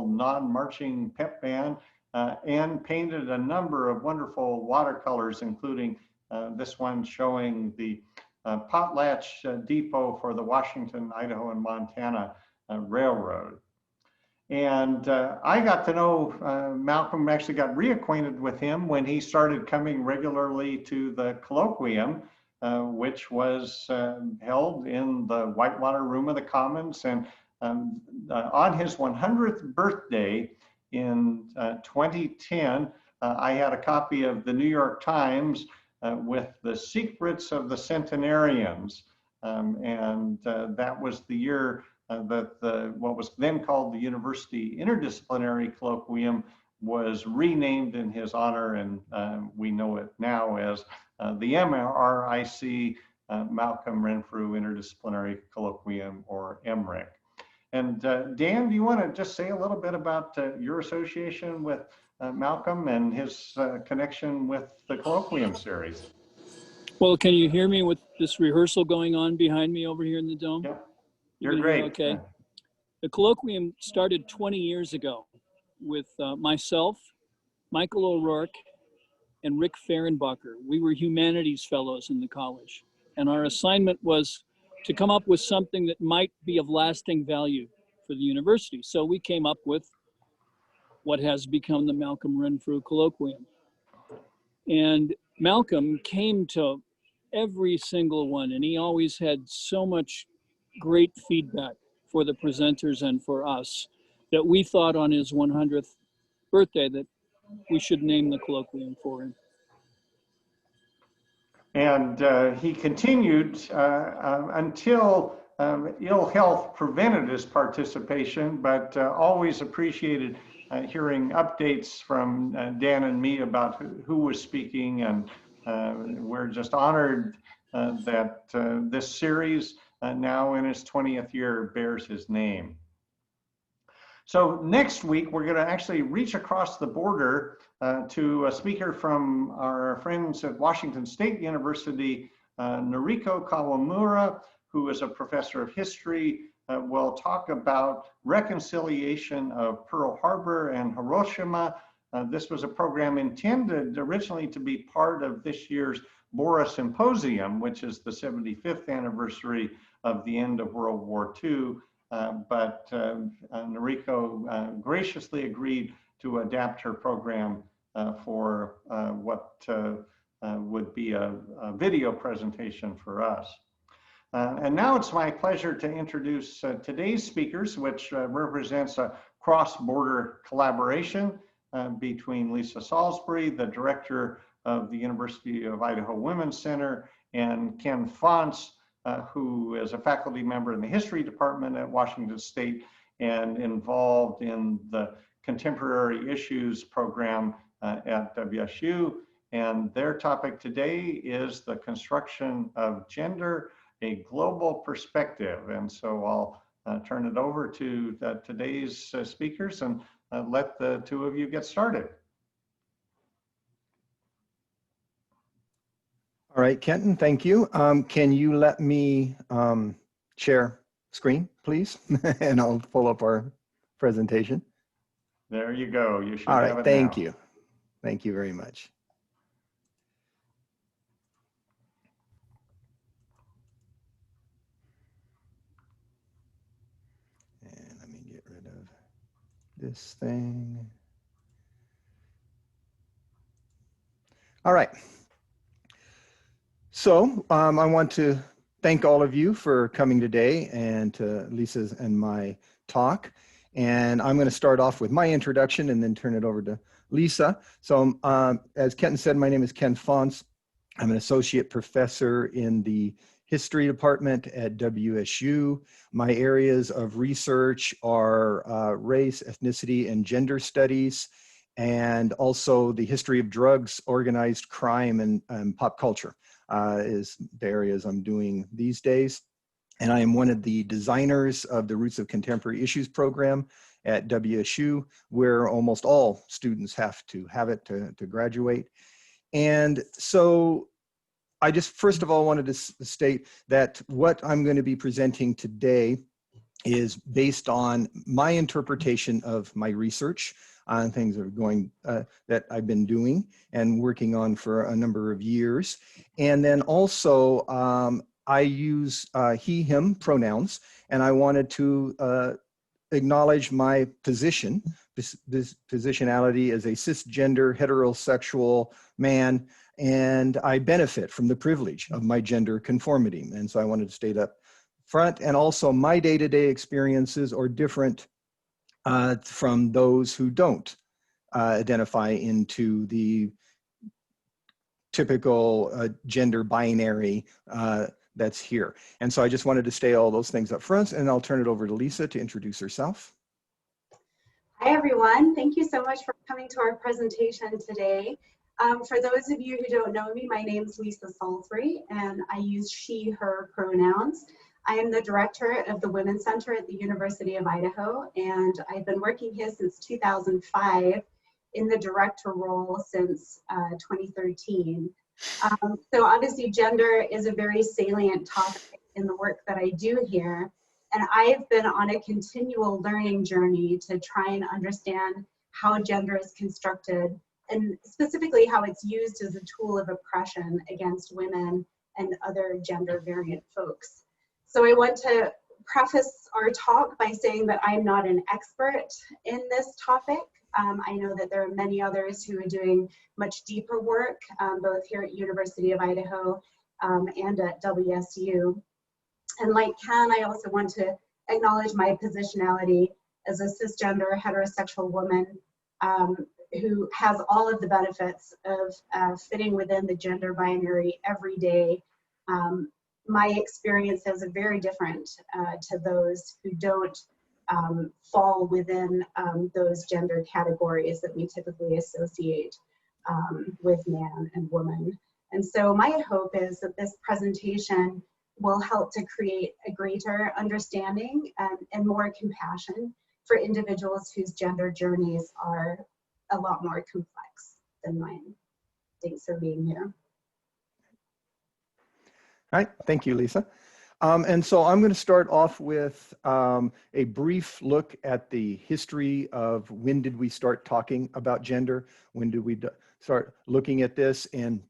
non-marching pep band, and painted a number of wonderful watercolors, including this one showing the Potlatch Depot for the Washington, Idaho, and Montana Railroad. And I got to know Malcolm, actually got reacquainted with him when he started coming regularly to the colloquium, which was held in the Whitewater Room of the Commons. And on his 100th birthday in 2010, I had a copy of the New York Times with the secrets of the centenarians. And that was the year that what was then called the University Interdisciplinary Colloquium was renamed in his honor, and we know it now as the MRIC Malcolm Renfrew Interdisciplinary Colloquium, or MRIC. And Dan, do you want to just say a little bit about your association with Malcolm and his connection with the colloquium series? Well, can you hear me with this rehearsal going on behind me over here in the dome? Yep. You're great. Okay. The colloquium started 20 years ago with myself, Michael O'Rourke, and Rick Fehrenbacher. We were humanities fellows in the college, and our assignment was to come up with something that might be of lasting value for the university. So we came up with what has become the Malcolm Renfrew Colloquium. And Malcolm came to every single one, and he always had so much great feedback for the presenters and for us that we thought on his 100th birthday that we should name the colloquium for him. And he continued until ill health prevented his participation, but always appreciated hearing updates from Dan and me about who was speaking. And we're just honored that this series, now in its 20th year, bears his name. So next week, we're going to actually reach across the border to a speaker from our friends at Washington State University, Noriko Kawamura, who is a professor of history, will talk about reconciliation of Pearl Harbor and Hiroshima. This was a program intended originally to be part of this year's Bora Symposium, which is the 75th anniversary of the end of World War II. But Noriko graciously agreed to adapt her program for what would be a video presentation for us. And now it's my pleasure to introduce today's speakers, which represents a cross-border collaboration between Lysa Salsbury, the director of the University of Idaho Women's Center, and Ken Faunce, who is a faculty member in the history department at Washington State and involved in the contemporary issues program at WSU. And their topic today is the construction of gender, a global perspective. And so I'll turn it over to today's speakers and let the two of you get started. All right, Kenton, thank you. Can you let me share screen, please? And I'll pull up our presentation. There you go. You should All have right, it thank now. you. Thank you very much. And let me get rid of this thing. All right. So I want to thank all of you for coming today and to Lysa's and my talk. And I'm going to start off with my introduction and then turn it over to Lysa. So as Kenton said, my name is Ken Faunce. I'm an associate professor in the history department at WSU. My areas of research are race, ethnicity, and gender studies, and also the history of drugs, organized crime, and pop culture. Is the areas I'm doing these days. And I am one of the designers of the Roots of Contemporary Issues program at WSU, where almost all students have to have it to graduate. And so I just first of all wanted to state that what I'm going to be presenting today is based on my interpretation of my research on things that are going, that I've been doing and working on for a number of years. And then also I use he, him pronouns, and I wanted to acknowledge my position, this positionality as a cisgender heterosexual man, and I benefit from the privilege of my gender conformity. And so I wanted to state up front, and also my day-to-day experiences are different from those who don't identify into the typical gender binary that's here. And so I just wanted to state all those things up front, and I'll turn it over to Lysa to introduce herself. Hi, everyone. Thank you so much for coming to our presentation today. For those of you who don't know me, my name is Lysa Salsbury, and I use she, her pronouns. I am the director of the Women's Center at the University of Idaho, and I've been working here since 2005 in the director role since 2013. So obviously gender is a very salient topic in the work that I do here. And I've been on a continual learning journey to try and understand how gender is constructed, and specifically how it's used as a tool of oppression against women and other gender variant folks. So I want to preface our talk by saying that I'm not an expert in this topic. I know that there are many others who are doing much deeper work, both here at University of Idaho and at WSU. And like Ken, I also want to acknowledge my positionality as a cisgender heterosexual woman who has all of the benefits of fitting within the gender binary every day. My experiences are very different to those who don't fall within those gender categories that we typically associate with man and woman. And so my hope is that this presentation will help to create a greater understanding and more compassion for individuals whose gender journeys are a lot more complex than mine. Thanks for being here. All right, thank you, Lysa. And so I'm going to start off with a brief look at the history of when did we start talking about gender? When did we start looking at this? And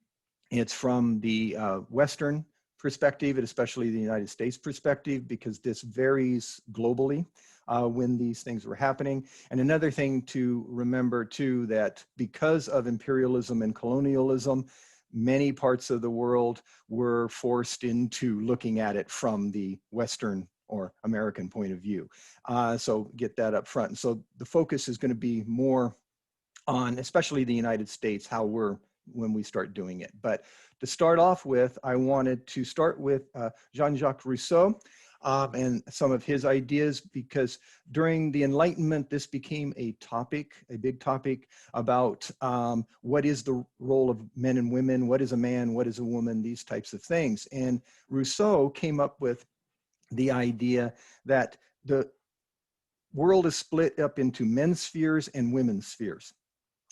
it's from the Western perspective, and especially the United States perspective, because this varies globally when these things were happening. And another thing to remember too, that because of imperialism and colonialism, many parts of the world were forced into looking at it from the Western or American point of view. So get that up front. And so the focus is going to be more on, especially the United States, how when we start doing it. But to start off with, I wanted to start with Jean-Jacques Rousseau and some of his ideas, because during the Enlightenment, this became a topic, a big topic about what is the role of men and women, what is a man, what is a woman, these types of things. And Rousseau came up with the idea that the world is split up into men's spheres and women's spheres.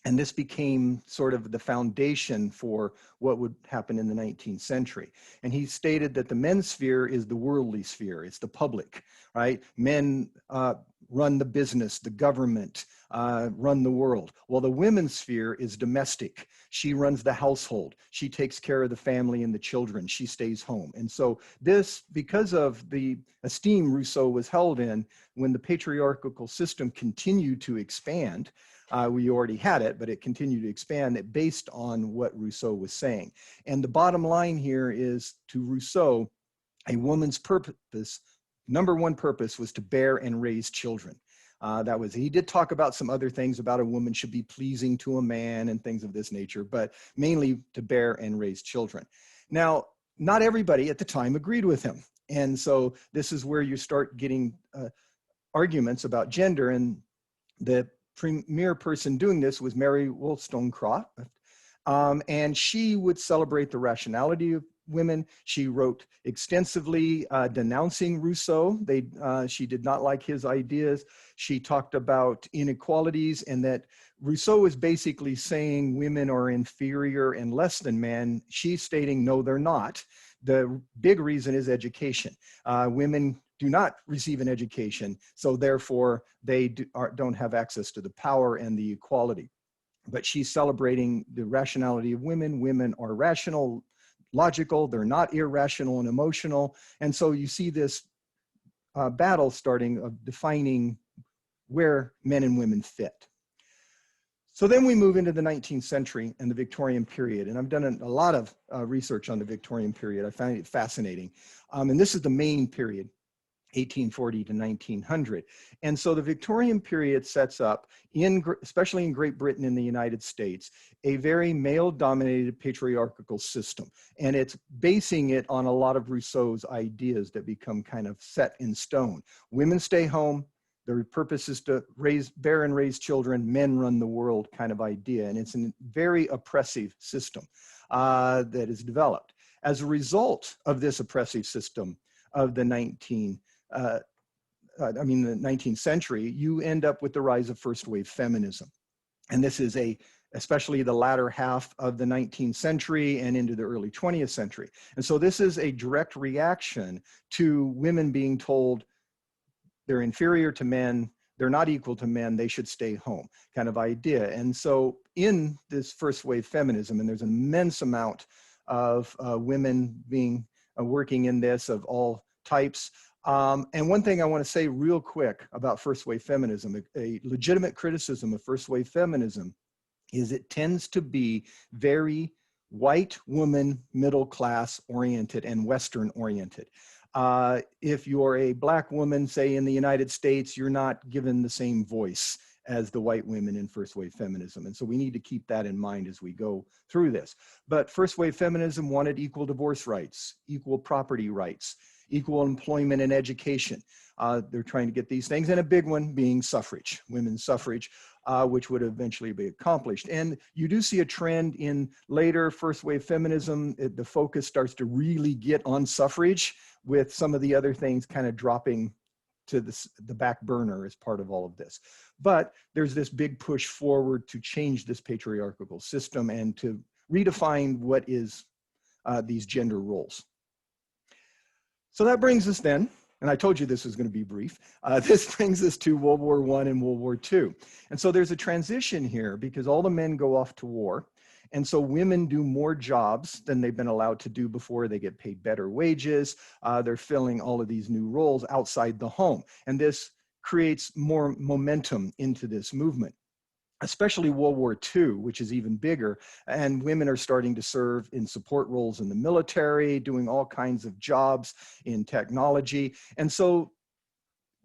And this became sort of the foundation for what would happen in the 19th century. And he stated that the men's sphere is the worldly sphere, it's the public, right? Men run the business, the government, run the world. While the women's sphere is domestic. She runs the household. She takes care of the family and the children. She stays home. And so this, because of the esteem Rousseau was held in, when the patriarchal system continued to expand, we already had it, but it continued to expand it based on what Rousseau was saying. And the bottom line here is, to Rousseau, a woman's purpose, number one purpose, was to bear and raise children. He did talk about some other things about a woman should be pleasing to a man and things of this nature, but mainly to bear and raise children. Now, not everybody at the time agreed with him. And so this is where you start getting arguments about gender. And the premier person doing this was Mary Wollstonecraft, and she would celebrate the rationality of women. She wrote extensively denouncing Rousseau. She did not like his ideas. She talked about inequalities, and that Rousseau is basically saying women are inferior and less than men. She's stating, no, they're not. The big reason is education. Women do not receive an education, so therefore they don't have access to the power and the equality. But she's celebrating the rationality of women. Women are rational, logical, they're not irrational and emotional. And so you see this battle starting of defining where men and women fit. So then we move into the 19th century and the Victorian period. And I've done a lot of research on the Victorian period. I find it fascinating. And this is the main period, 1840 to 1900. And so the Victorian period sets up, especially in Great Britain and the United States, a very male-dominated patriarchal system. And it's basing it on a lot of Rousseau's ideas that become kind of set in stone. Women stay home. Their purpose is to bear and raise children. Men run the world kind of idea. And it's a very oppressive system that is developed. As a result of this oppressive system of the 19th century, you end up with the rise of first wave feminism. And this is especially the latter half of the 19th century and into the early 20th century. And so this is a direct reaction to women being told they're inferior to men, they're not equal to men, they should stay home kind of idea. And so in this first wave feminism, and there's an immense amount of women working in this of all types. And one thing I want to say real quick about first wave feminism, a legitimate criticism of first wave feminism is it tends to be very white woman, middle class oriented and Western oriented. If you're a Black woman, say in the United States, you're not given the same voice as the white women in first wave feminism. And so we need to keep that in mind as we go through this. But first wave feminism wanted equal divorce rights, equal property rights, equal employment and education. They're trying to get these things, and a big one being suffrage, women's suffrage, which would eventually be accomplished. And you do see a trend in later first wave feminism. The focus starts to really get on suffrage, with some of the other things kind of dropping to the back burner as part of all of this. But there's this big push forward to change this patriarchal system and to redefine what is these gender roles. So that brings us then, and I told you this was going to be brief, this brings us to World War I and World War II. And so there's a transition here because all the men go off to war. And so women do more jobs than they've been allowed to do before. They get paid better wages. They're filling all of these new roles outside the home. And this creates more momentum into this movement, especially World War II, which is even bigger. And women are starting to serve in support roles in the military, doing all kinds of jobs in technology. And so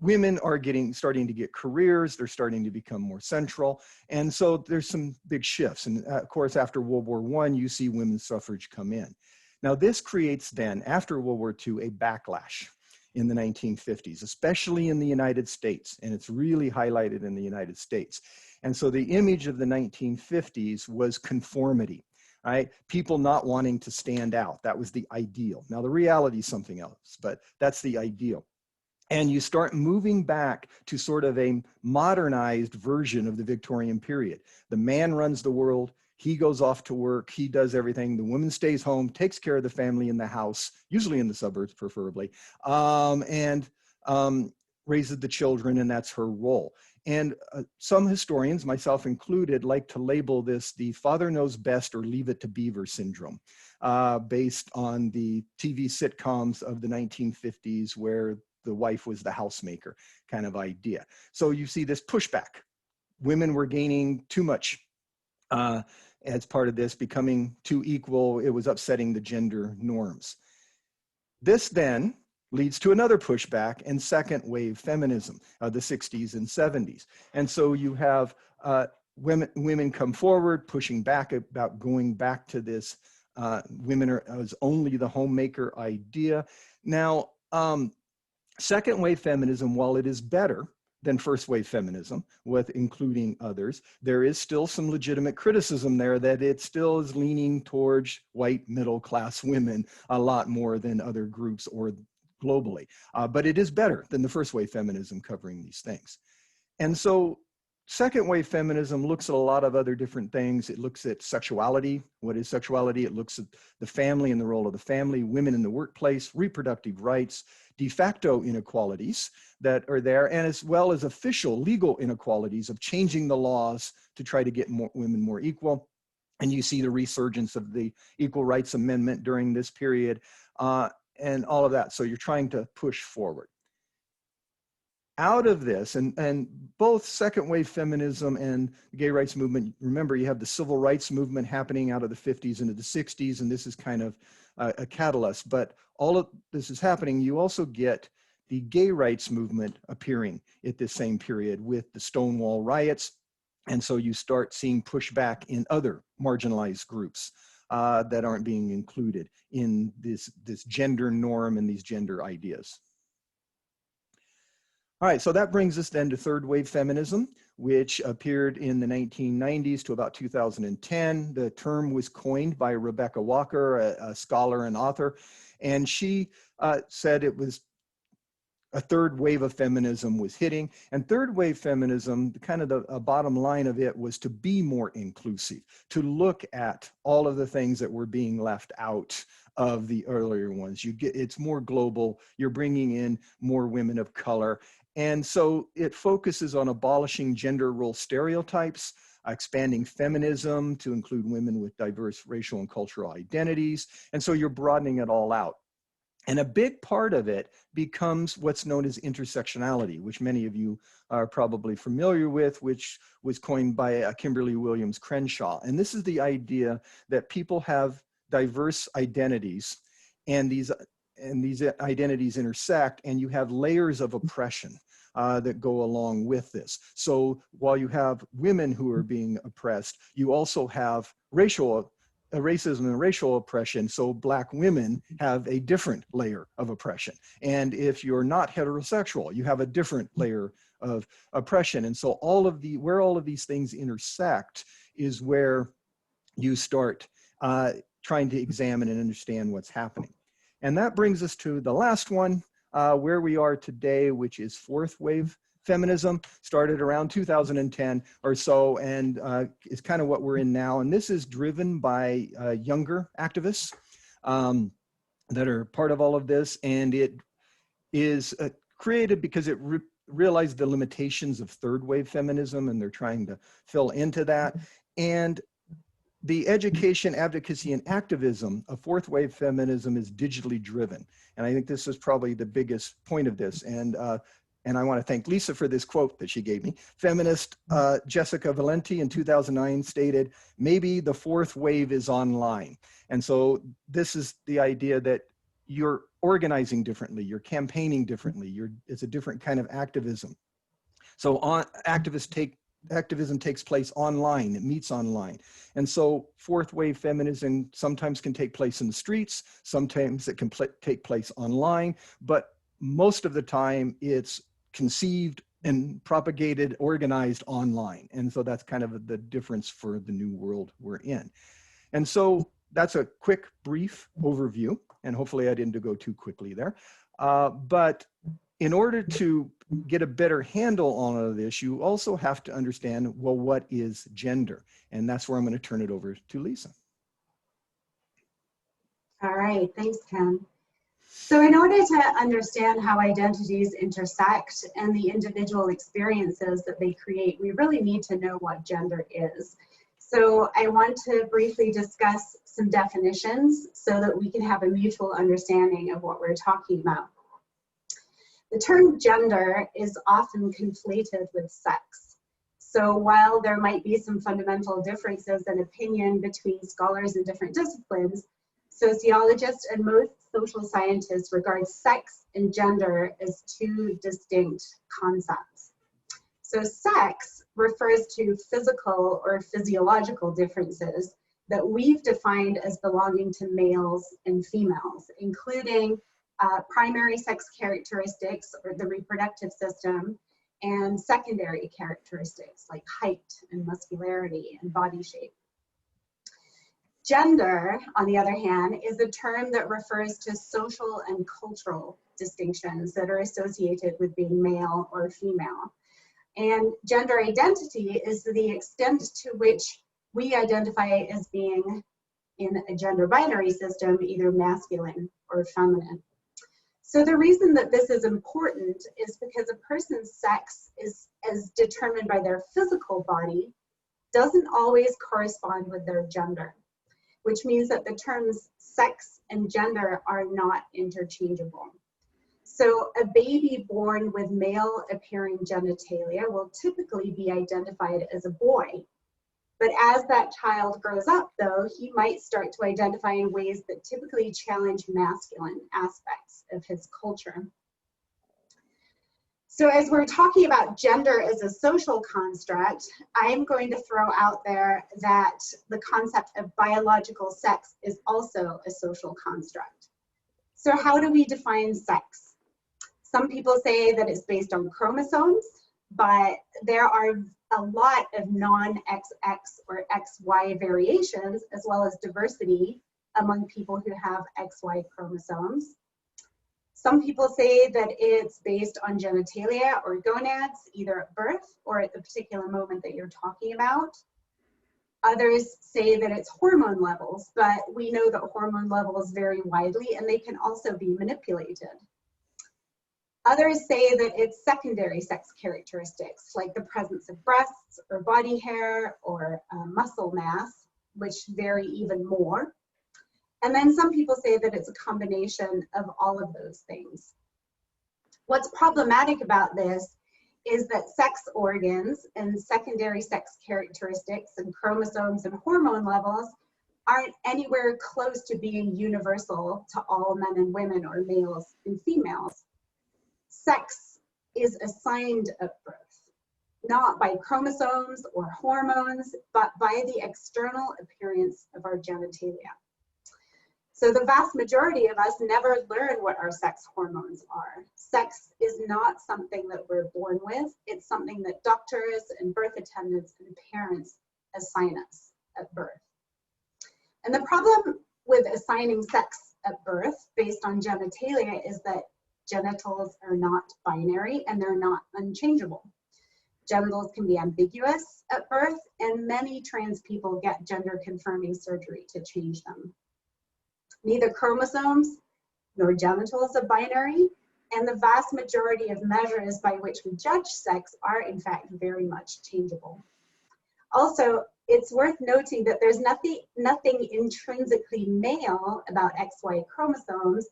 women are starting to get careers, they're starting to become more central. And so there's some big shifts. And of course, after World War I, you see women's suffrage come in. Now this creates then, after World War II, a backlash in the 1950s, especially in the United States. And it's really highlighted in the United States. And so the image of the 1950s was conformity, right? People not wanting to stand out. That was the ideal. Now the reality is something else, but that's the ideal. And you start moving back to sort of a modernized version of the Victorian period. The man runs the world. He goes off to work. He does everything. The woman stays home, takes care of the family in the house, usually in the suburbs, preferably, and raises the children, and that's her role. And some historians, myself included, like to label this the father knows best or leave it to Beaver syndrome, based on the TV sitcoms of the 1950s where the wife was the housemaker kind of idea. So you see this pushback. Women were gaining too much as part of this, becoming too equal. It was upsetting the gender norms. This then leads to another pushback and second wave feminism of the 60s and 70s. And so you have women come forward, pushing back about going back to this women are as only the homemaker idea. Now, second wave feminism, while it is better than first wave feminism, with including others, there is still some legitimate criticism there that it still is leaning towards white middle class women a lot more than other groups or globally. But it is better than the first wave feminism covering these things. And so second wave feminism looks at a lot of other different things. It looks at sexuality. What is sexuality? It looks at the family and the role of the family, women in the workplace, reproductive rights, de facto inequalities that are there, and as well as official legal inequalities of changing the laws to try to get women more equal. And you see the resurgence of the Equal Rights Amendment during this period and all of that. So you're trying to push forward. Out of this, and both second wave feminism and the gay rights movement, remember you have the civil rights movement happening out of the 50s into the 60s, and this is kind of a catalyst, but all of this is happening. You also get the gay rights movement appearing at this same period with the Stonewall riots, and so you start seeing pushback in other marginalized groups that aren't being included in this gender norm and these gender ideas. All right, so that brings us then to third wave feminism, which appeared in the 1990s to about 2010. The term was coined by Rebecca Walker, a scholar and author, and she said it was a third wave of feminism was hitting. And third wave feminism, kind of the bottom line of it was to be more inclusive, to look at all of the things that were being left out of the earlier ones. It's more global, you're bringing in more women of color. And so it focuses on abolishing gender role stereotypes, expanding feminism to include women with diverse racial and cultural identities. And so you're broadening it all out. And a big part of it becomes what's known as intersectionality, which many of you are probably familiar with, which was coined by Kimberly Williams Crenshaw. And this is the idea that people have diverse identities, and these identities intersect, and you have layers of oppression that go along with this. So while you have women who are being oppressed, you also have racism and racial oppression. So Black women have a different layer of oppression. And if you're not heterosexual, you have a different layer of oppression. And so where all of these things intersect is where you start trying to examine and understand what's happening. And that brings us to the last one, where we are today, which is fourth wave feminism. Started around 2010 or so, and is kind of what we're in now. And this is driven by younger activists that are part of all of this. And it is created because it realized the limitations of third wave feminism, and they're trying to fill into that. And the education, advocacy, and activism of fourth wave feminism is digitally driven. And I think this is probably the biggest point of this. And I want to thank Lysa for this quote that she gave me. Feminist Jessica Valenti in 2009 stated, "Maybe the fourth wave is online." And so this is the idea that you're organizing differently, you're campaigning differently, it's a different kind of activism. So activism takes place online, it meets online. And so fourth wave feminism sometimes can take place in the streets, sometimes it can take place online, but most of the time it's conceived and propagated, organized online. And so that's kind of the difference for the new world we're in. And so that's a quick, brief overview, and hopefully I didn't go too quickly there. But in order to get a better handle on all of this, you also have to understand, well, what is gender? And that's where I'm going to turn it over to Lysa. All right, thanks, Ken. So in order to understand how identities intersect and the individual experiences that they create, we really need to know what gender is. So I want to briefly discuss some definitions so that we can have a mutual understanding of what we're talking about. The term gender is often conflated with sex. So while there might be some fundamental differences in opinion between scholars in different disciplines, sociologists and most social scientists regard sex and gender as two distinct concepts. So sex refers to physical or physiological differences that we've defined as belonging to males and females, including primary sex characteristics or the reproductive system, and secondary characteristics like height and muscularity and body shape. Gender, on the other hand, is a term that refers to social and cultural distinctions that are associated with being male or female. And gender identity is the extent to which we identify as being in a gender binary system, either masculine or feminine. So the reason that this is important is because a person's sex is as determined by their physical body doesn't always correspond with their gender, which means that the terms sex and gender are not interchangeable. So a baby born with male appearing genitalia will typically be identified as a boy. But as that child grows up, though, he might start to identify in ways that typically challenge masculine aspects of his culture. So as we're talking about gender as a social construct, I'm going to throw out there that the concept of biological sex is also a social construct. So how do we define sex? Some people say that it's based on chromosomes, but there are a lot of non-XX or XY variations, as well as diversity among people who have XY chromosomes. Some people say that it's based on genitalia or gonads, either at birth or at the particular moment that you're talking about. Others say that it's hormone levels, but we know that hormone levels vary widely and they can also be manipulated. Others say that it's secondary sex characteristics, like the presence of breasts or body hair or muscle mass, which vary even more. And then some people say that it's a combination of all of those things. What's problematic about this is that sex organs and secondary sex characteristics and chromosomes and hormone levels aren't anywhere close to being universal to all men and women or males and females. Sex is assigned at birth, not by chromosomes or hormones, but by the external appearance of our genitalia. So the vast majority of us never learn what our sex hormones are. Sex is not something that we're born with. It's something that doctors and birth attendants and parents assign us at birth. And the problem with assigning sex at birth based on genitalia is that genitals are not binary and they're not unchangeable. Genitals can be ambiguous at birth, and many trans people get gender confirming surgery to change them. Neither chromosomes nor genitals are binary, and the vast majority of measures by which we judge sex are in fact very much changeable. Also, it's worth noting that there's nothing intrinsically male about XY chromosomes,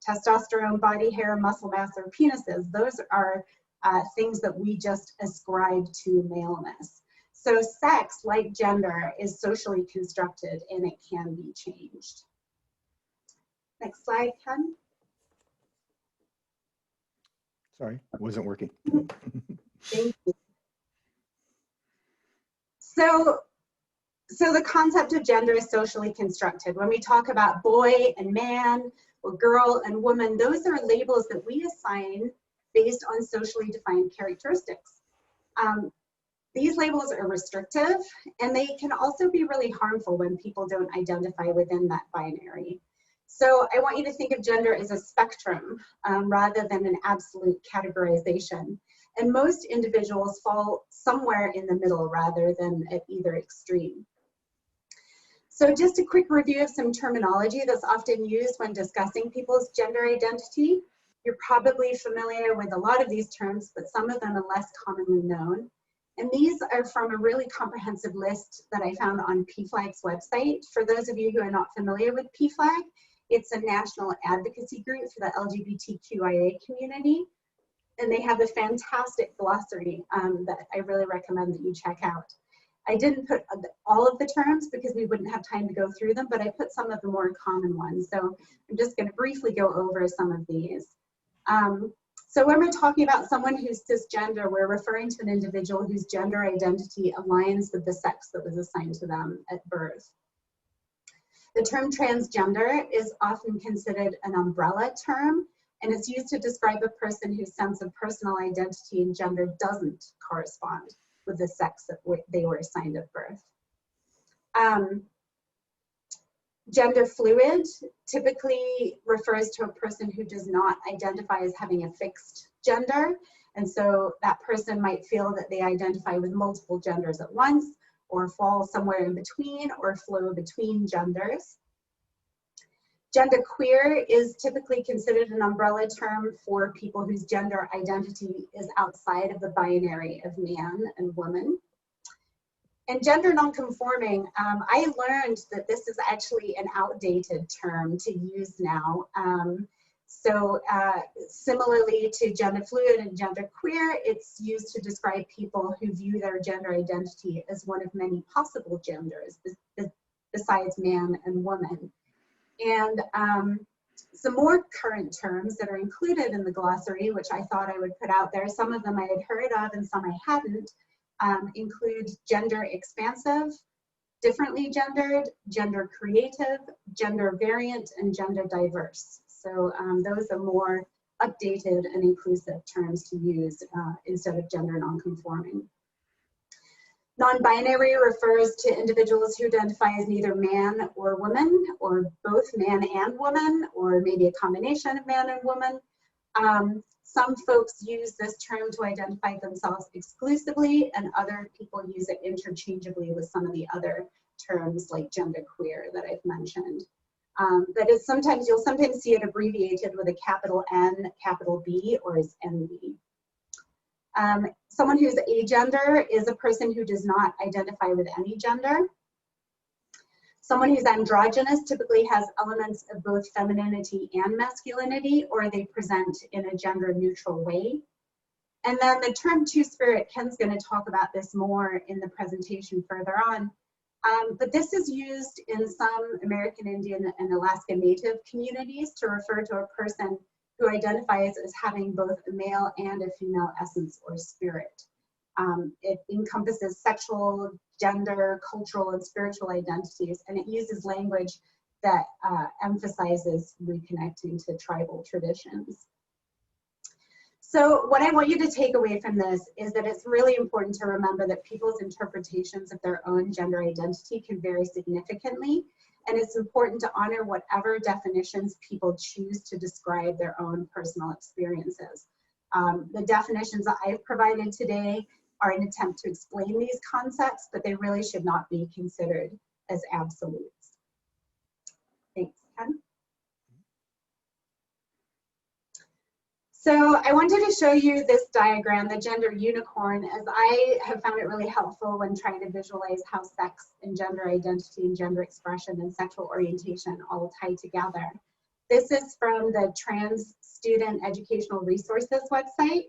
testosterone, body hair, muscle mass, or penises. Those are things that we just ascribe to maleness. So sex, like gender, is socially constructed and it can be changed. Next slide, Ken. Sorry, it wasn't working. Thank you. So the concept of gender is socially constructed. When we talk about boy and man, or girl and woman, those are labels that we assign based on socially defined characteristics. These labels are restrictive, and they can also be really harmful when people don't identify within that binary. So I want you to think of gender as a spectrum rather than an absolute categorization. And most individuals fall somewhere in the middle rather than at either extreme. So just a quick review of some terminology that's often used when discussing people's gender identity. You're probably familiar with a lot of these terms, but some of them are less commonly known. And these are from a really comprehensive list that I found on PFLAG's website. For those of you who are not familiar with PFLAG, it's a national advocacy group for the LGBTQIA community. And they have a fantastic glossary that I really recommend that you check out. I didn't put all of the terms because we wouldn't have time to go through them, but I put some of the more common ones. So I'm just going to briefly go over some of these. So when we're talking about someone who's cisgender, we're referring to an individual whose gender identity aligns with the sex that was assigned to them at birth. The term transgender is often considered an umbrella term, and it's used to describe a person whose sense of personal identity and gender doesn't correspond with the sex that they were assigned at birth. Gender fluid typically refers to a person who does not identify as having a fixed gender, And so that person might feel that they identify with multiple genders at once, or fall somewhere in between, or flow between genders. Genderqueer is typically considered an umbrella term for people whose gender identity is outside of the binary of man and woman. And gender nonconforming, I learned that this is actually an outdated term to use now. Similarly to gender fluid and genderqueer, it's used to describe people who view their gender identity as one of many possible genders besides man and woman. And some more current terms that are included in the glossary, which I thought I would put out there, some of them I had heard of and some I hadn't, include gender expansive, differently gendered, gender creative, gender variant, and gender diverse. So those are more updated and inclusive terms to use instead of gender nonconforming. Non-binary refers to individuals who identify as neither man or woman, or both man and woman, or maybe a combination of man and woman. Some folks use this term to identify themselves exclusively, and other people use it interchangeably with some of the other terms like genderqueer that I've mentioned. But it's you'll sometimes see it abbreviated with a capital N, capital B, or as NB. Someone who's agender is a person who does not identify with any gender. Someone who's androgynous typically has elements of both femininity and masculinity, or they present in a gender neutral way. And then the term two-spirit, Ken's going to talk about this more in the presentation further on. But this is used in some American Indian and Alaska Native communities to refer to a person who identifies as having both a male and a female essence or spirit. It encompasses sexual, gender, cultural, and spiritual identities, and it uses language that emphasizes reconnecting to tribal traditions. So what I want you to take away from this is that it's really important to remember that people's interpretations of their own gender identity can vary significantly, and it's important to honor whatever definitions people choose to describe their own personal experiences. The definitions that I've provided today are an attempt to explain these concepts, but they really should not be considered as absolutes. Thanks, Ken. So I wanted to show you this diagram, the gender unicorn, as I have found it really helpful when trying to visualize how sex and gender identity and gender expression and sexual orientation all tie together. This is from the Trans Student Educational Resources website.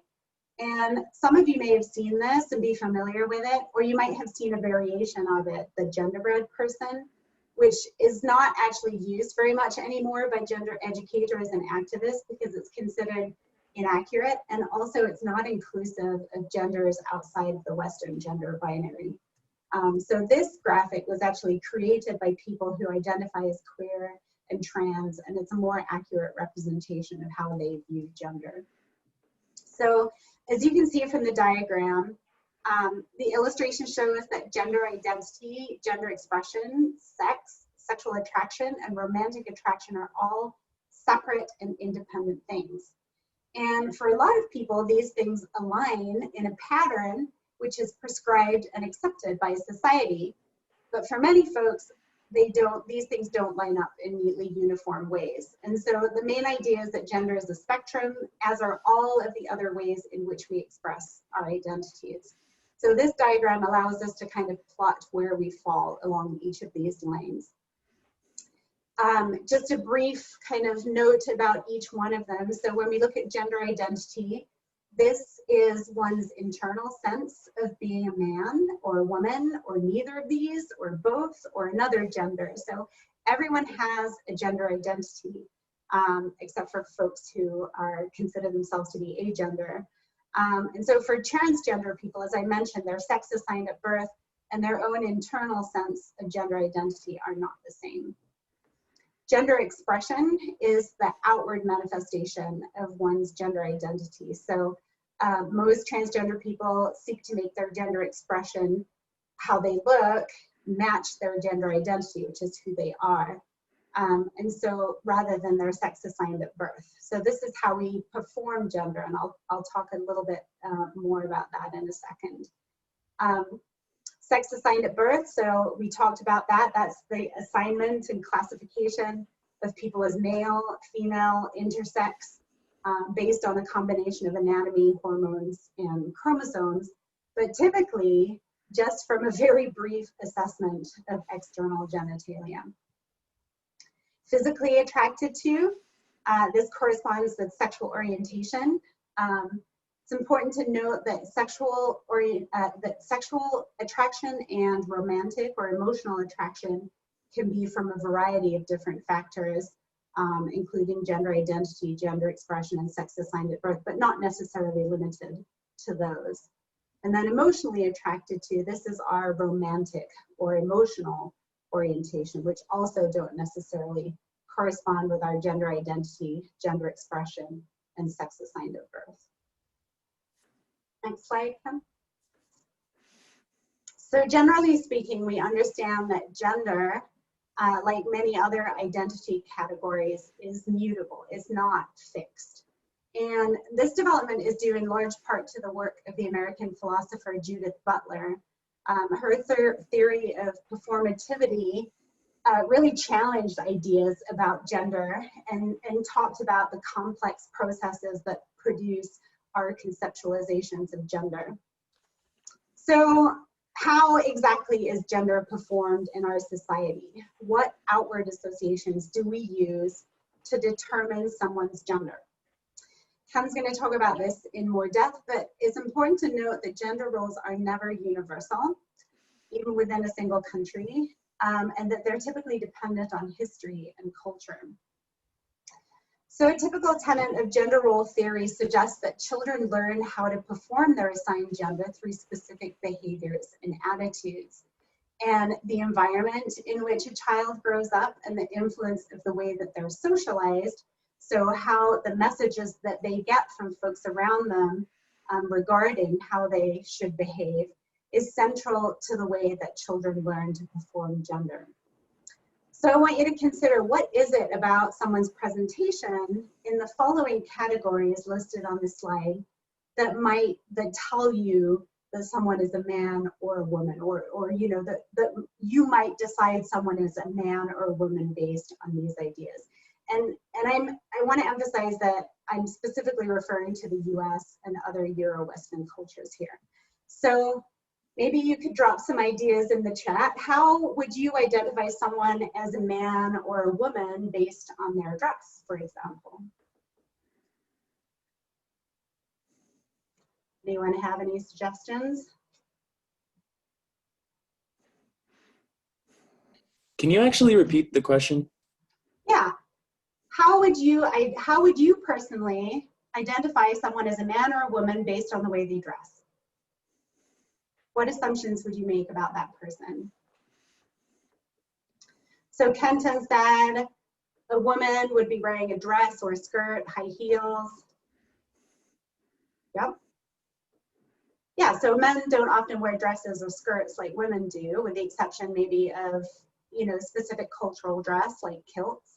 And some of you may have seen this and be familiar with it, or you might have seen a variation of it, the genderbread person, which is not actually used very much anymore by gender educators and activists because it's considered inaccurate, and also it's not inclusive of genders outside of the Western gender binary. So this graphic was actually created by people who identify as queer and trans, and it's a more accurate representation of how they view gender. So as you can see from the diagram, the illustration shows that gender identity, gender expression, sex, sexual attraction, and romantic attraction are all separate and independent things. And for a lot of people, these things align in a pattern which is prescribed and accepted by society. But for many folks, these things don't line up in neatly uniform ways. And so the main idea is that gender is a spectrum, as are all of the other ways in which we express our identities. So this diagram allows us to kind of plot where we fall along each of these lines. Just a brief kind of note about each one of them. So when we look at gender identity, this is one's internal sense of being a man or a woman, or neither of these, or both, or another gender. So everyone has a gender identity, except for folks who consider themselves to be agender. And so for transgender people, as I mentioned, their sex assigned at birth and their own internal sense of gender identity are not the same. Gender expression is the outward manifestation of one's gender identity. So most transgender people seek to make their gender expression, how they look, match their gender identity, which is who they are. And so rather than their sex assigned at birth. So this is how we perform gender, and I'll talk a little bit more about that in a second. Sex assigned at birth, so we talked about that. That's the assignment and classification of people as male, female, intersex, based on a combination of anatomy, hormones, and chromosomes, but typically just from a very brief assessment of external genitalia. Physically attracted to, this corresponds with sexual orientation. It's important to note that sexual attraction and romantic or emotional attraction can be from a variety of different factors, including gender identity, gender expression, and sex assigned at birth, but not necessarily limited to those. And then emotionally attracted to, this is our romantic or emotional orientation, which also don't necessarily correspond with our gender identity, gender expression, and sex assigned at birth. Next slide, Kim. So generally speaking, we understand that gender, like many other identity categories, is mutable, is not fixed. And this development is due in large part to the work of the American philosopher Judith Butler. Her theory of performativity really challenged ideas about gender and talked about the complex processes that produce our conceptualizations of gender. So how exactly is gender performed in our society? What outward associations do we use to determine someone's gender? Ken's going to talk about this in more depth, but it's important to note that gender roles are never universal, even within a single country, and that they're typically dependent on history and culture. So a typical tenet of gender role theory suggests that children learn how to perform their assigned gender through specific behaviors and attitudes. And the environment in which a child grows up and the influence of the way that they're socialized, so how the messages that they get from folks around them regarding how they should behave, is central to the way that children learn to perform gender. So I want you to consider, what is it about someone's presentation in the following categories listed on this slide that tell you that someone is a man or a woman, or you know, that you might decide someone is a man or a woman based on these ideas. And I want to emphasize that I'm specifically referring to the US and other Euro-Western cultures here. So maybe you could drop some ideas in the chat. How would you identify someone as a man or a woman based on their dress, for example? Anyone have any suggestions? Can you actually repeat the question? Yeah. How would you personally identify someone as a man or a woman based on the way they dress? What assumptions would you make about that person? So Kenton said a woman would be wearing a dress or a skirt, high heels. Yep. Yeah, so men don't often wear dresses or skirts like women do, with the exception maybe of, you know, specific cultural dress like kilts.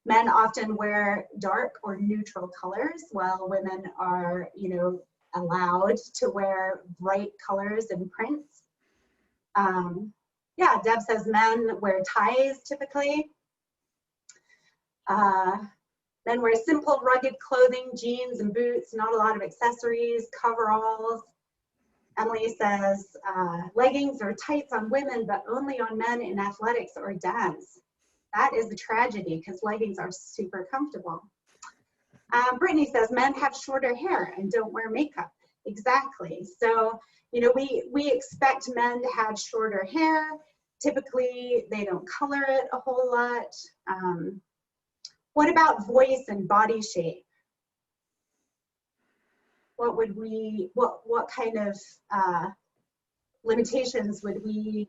Men often wear dark or neutral colors, while women are, you know, allowed to wear bright colors and prints. Yeah, Deb says men wear ties typically. Men wear simple, rugged clothing, jeans and boots, not a lot of accessories, coveralls. Emily says leggings or tights on women, but only on men in athletics or dance. That is a tragedy because leggings are super comfortable. Brittany says men have shorter hair and don't wear makeup. Exactly. So, you know, we expect men to have shorter hair. Typically, they don't color it a whole lot. What about voice and body shape? What would what kind of limitations would we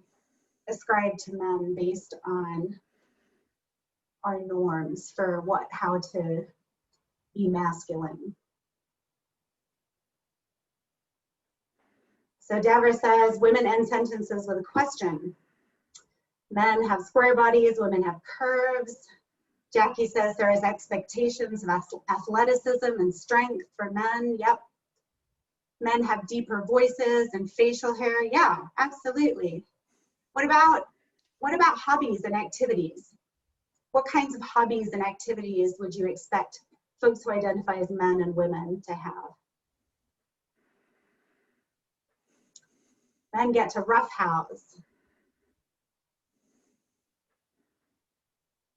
ascribe to men based on our norms for how to be masculine? So Deborah says women end sentences with a question. Men have square bodies, women have curves. Jackie says there is expectations of athleticism and strength for men. Yep. Men have deeper voices and facial hair. Yeah, absolutely. What about hobbies and activities? What kinds of hobbies and activities would you expect folks who identify as men and women to have? Men get to roughhouse.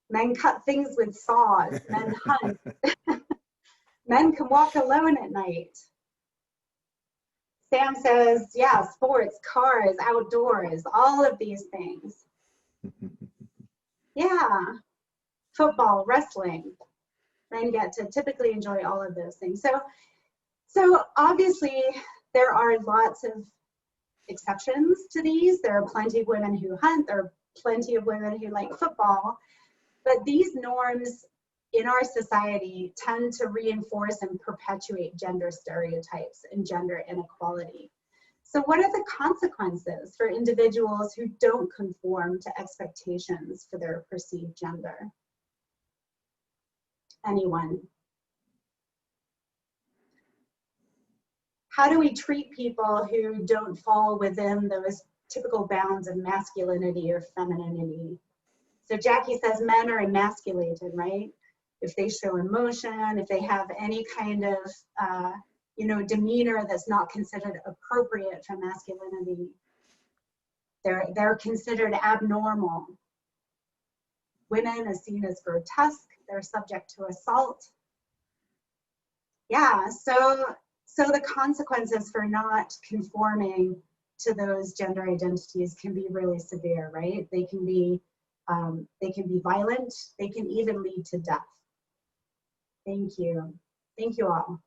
Men cut things with saws. Men hunt. Men can walk alone at night. Sam says, yeah, sports, cars, outdoors, all of these things. Yeah, football, wrestling. Men get to typically enjoy all of those things. So obviously there are lots of exceptions to these. There are plenty of women who hunt. There are plenty of women who like football. But these norms in our society tend to reinforce and perpetuate gender stereotypes and gender inequality. So what are the consequences for individuals who don't conform to expectations for their perceived gender? Anyone? How do we treat people who don't fall within those typical bounds of masculinity or femininity? So Jackie says men are emasculated, right? If they show emotion, if they have any kind of, demeanor that's not considered appropriate for masculinity, they're considered abnormal. Women are seen as grotesque. They're subject to assault. Yeah, so the consequences for not conforming to those gender identities can be really severe, right? They can be violent. They can even lead to death. Thank you. Thank you all.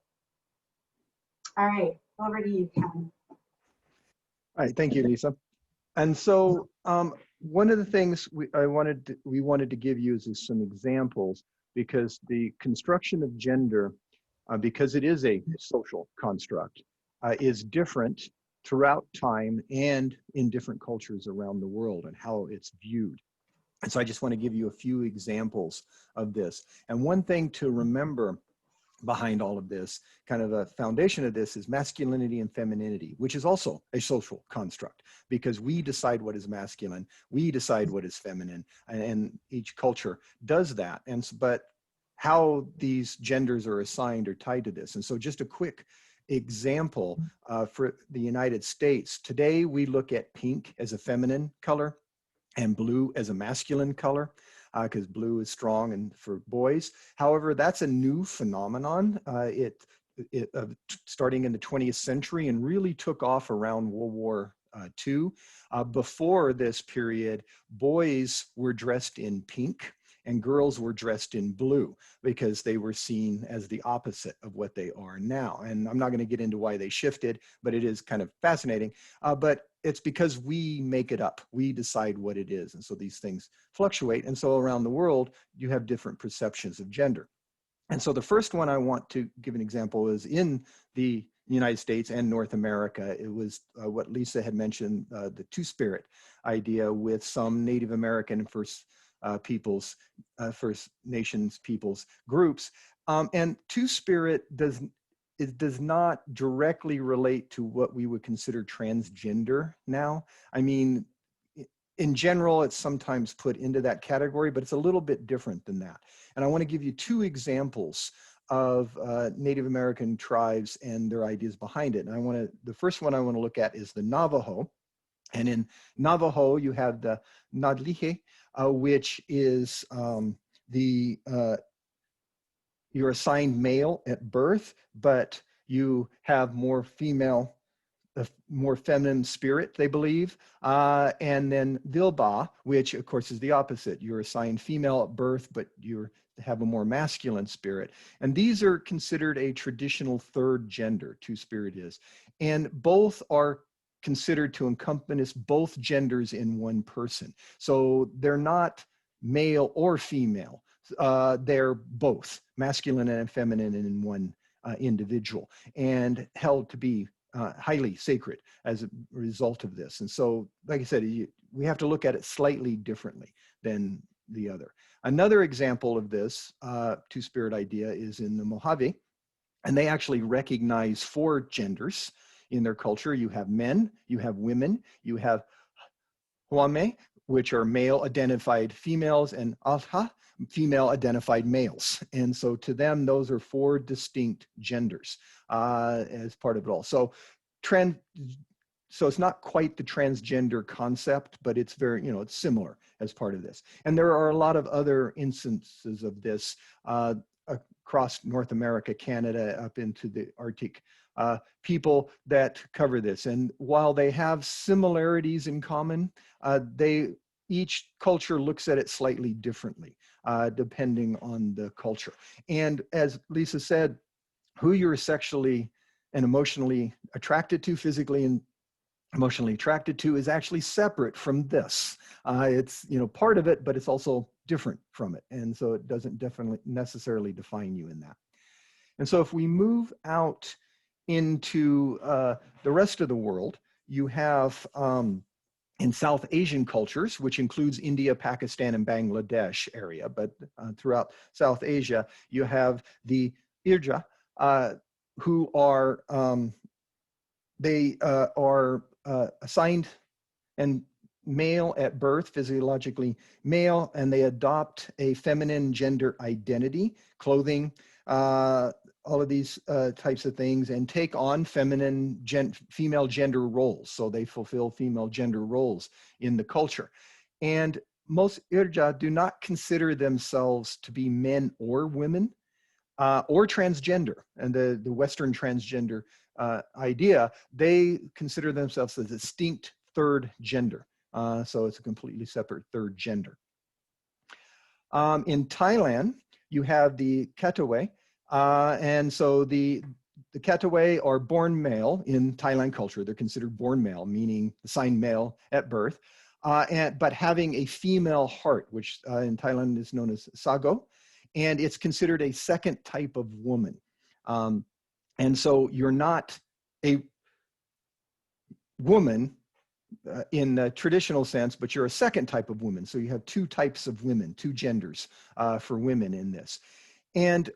All right, over to you, Ken. All right, thank you, Lisa. And so one of the things we wanted to give you is some examples, because the construction of gender, because it is a social construct, is different throughout time and in different cultures around the world and how it's viewed. And so I just want to give you a few examples of this. And one thing to remember behind all of this, kind of a foundation of this, is masculinity and femininity, which is also a social construct, because we decide what is masculine, we decide what is feminine, and each culture does that. But how these genders are assigned are tied to this. And so just a quick example for the United States. Today, we look at pink as a feminine color and blue as a masculine color, because blue is strong and for boys. However, that's a new phenomenon. It starting in the 20th century and really took off around World War II. Before this period, boys were dressed in pink and girls were dressed in blue, because they were seen as the opposite of what they are now. And I'm not going to get into why they shifted, but it is kind of fascinating. But it's because we make it up. We decide what it is. And so these things fluctuate. And so around the world, you have different perceptions of gender. And so the first one I want to give an example is in the United States and North America. It was what Lisa had mentioned, the two-spirit idea with some Native American and First Nations peoples groups. And two-spirit does not directly relate to what we would consider transgender now. I mean, in general, it's sometimes put into that category, but it's a little bit different than that. And I want to give you two examples of Native American tribes and their ideas behind it. And the first one I want to look at is the Navajo. And in Navajo, you have the Nadliche, which is you're assigned male at birth, but you have more female, more feminine spirit, they believe. And then Vilba, which of course is the opposite. You're assigned female at birth, but you have a more masculine spirit. And these are considered a traditional third gender, two-spirit is. And both are considered to encompass both genders in one person. So they're not male or female. They're both masculine and feminine in one individual, and held to be highly sacred as a result of this. And so, like I said, we have to look at it slightly differently than the other. Another example of this two-spirit idea is in the Mojave, and they actually recognize 4 genders in their culture. You have men, you have women, you have Huame, which are male-identified females, and Alha, female-identified males. And so to them, those are 4 distinct genders as part of it all. So it's not quite the transgender concept, but it's very, it's similar as part of this. And there are a lot of other instances of this across North America, Canada, up into the Arctic, people that cover this. And while they have similarities in common, each culture looks at it slightly differently, depending on the culture. And as Lysa said, who you're sexually and emotionally attracted to, physically and emotionally attracted to, is actually separate from this. It's part of it, but it's also different from it. And so it doesn't definitely necessarily define you in that. And so if we move out into the rest of the world, you have in South Asian cultures, which includes India, Pakistan, and Bangladesh area, but throughout South Asia, you have the Hijras, who are assigned and male at birth, physiologically male, and they adopt a feminine gender identity, clothing, all of these types of things, and take on female gender roles. So they fulfill female gender roles in the culture. And most Hijras do not consider themselves to be men or women or transgender. And the Western transgender idea, they consider themselves a distinct third gender. So it's a completely separate third gender. In Thailand, you have the Katawai. And so the Katawai are born male in Thailand culture. They're considered born male, meaning assigned male at birth, but having a female heart, which in Thailand is known as sago, and it's considered a second type of woman. And so you're not a woman in the traditional sense, but you're a second type of woman. So you have 2 types of women, 2 genders for women in this. And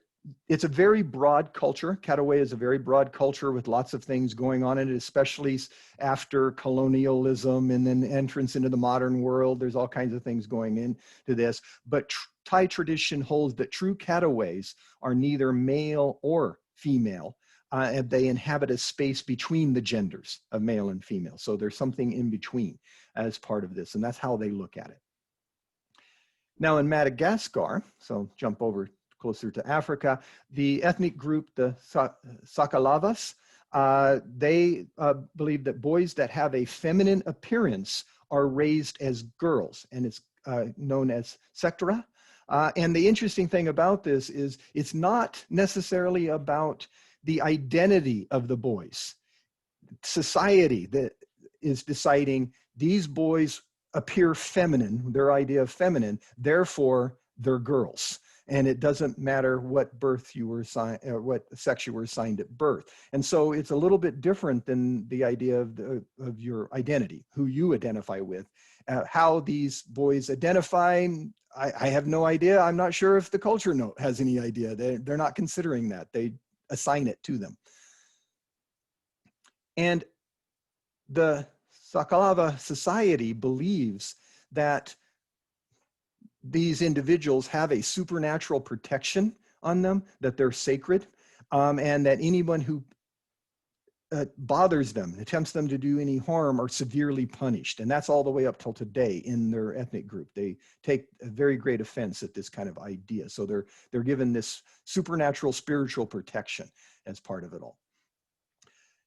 it's a very broad culture. Katawai is a very broad culture with lots of things going on in it, especially after colonialism and then entrance into the modern world. There's all kinds of things going into this. But Thai tradition holds that true Katawais are neither male or female. And they inhabit a space between the genders of male and female. So there's something in between as part of this, and that's how they look at it. Now in Madagascar, so jump over closer to Africa, the ethnic group, the Sakalavas, they believe that boys that have a feminine appearance are raised as girls, and it's known as Sektra. And the interesting thing about this is it's not necessarily about the identity of the boys. Society that is deciding these boys appear feminine, their idea of feminine, therefore they're girls. And it doesn't matter what birth you were assigned, or what sex you were assigned at birth. And so it's a little bit different than the idea of your identity, who you identify with. How these boys identify, I have no idea. I'm not sure if the culture has any idea. They're not considering that. They assign it to them. And the Sakalava society believes that these individuals have a supernatural protection on them, that they're sacred, and that anyone who bothers them, attempts them to do any harm, are severely punished. And that's all the way up till today in their ethnic group. They take a very great offense at this kind of idea. So they're given this supernatural spiritual protection as part of it all.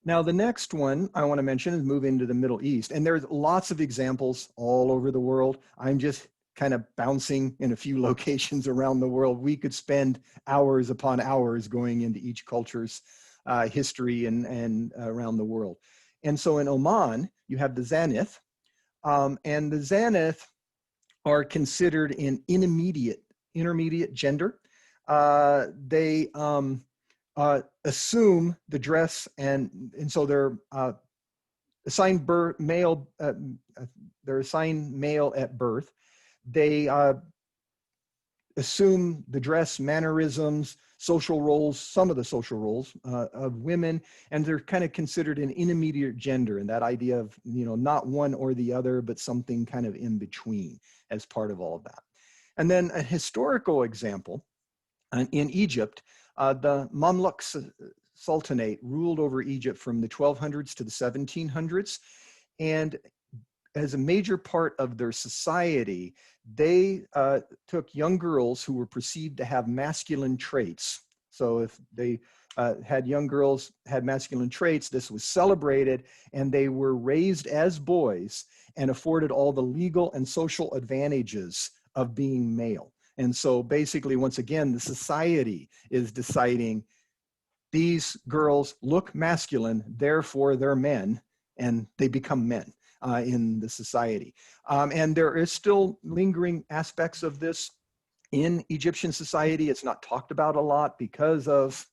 Now, the next one I want to mention is move into the Middle East. And there's lots of examples all over the world. I'm just kind of bouncing in a few locations around the world. We could spend hours upon hours going into each culture's history and around the world. And so in Oman, you have the Zanith, and the Zanith are considered an intermediate gender. They assume the dress, and so they're assigned male. They're assigned male at birth. They assume the dress, mannerisms, social roles, some of the social roles of women, and they're kind of considered an intermediate gender, and that idea of, you know, not one or the other, but something kind of in between as part of all of that. And then a historical example, in Egypt, the Mamluk Sultanate ruled over Egypt from the 1200s to the 1700s, and as a major part of their society, they took young girls who were perceived to have masculine traits. So if they had young girls had masculine traits, this was celebrated, and they were raised as boys and afforded all the legal and social advantages of being male. And so basically, once again, the society is deciding these girls look masculine, therefore they're men, and they become men in the society. And there is still lingering aspects of this in Egyptian society. It's not talked about a lot because of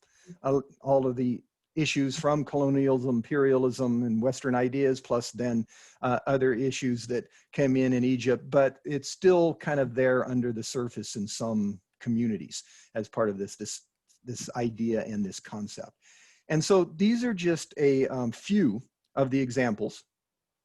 all of the issues from colonialism, imperialism, and Western ideas, plus then other issues that came in Egypt, but it's still kind of there under the surface in some communities as part of this idea and this concept. And so these are just a few of the examples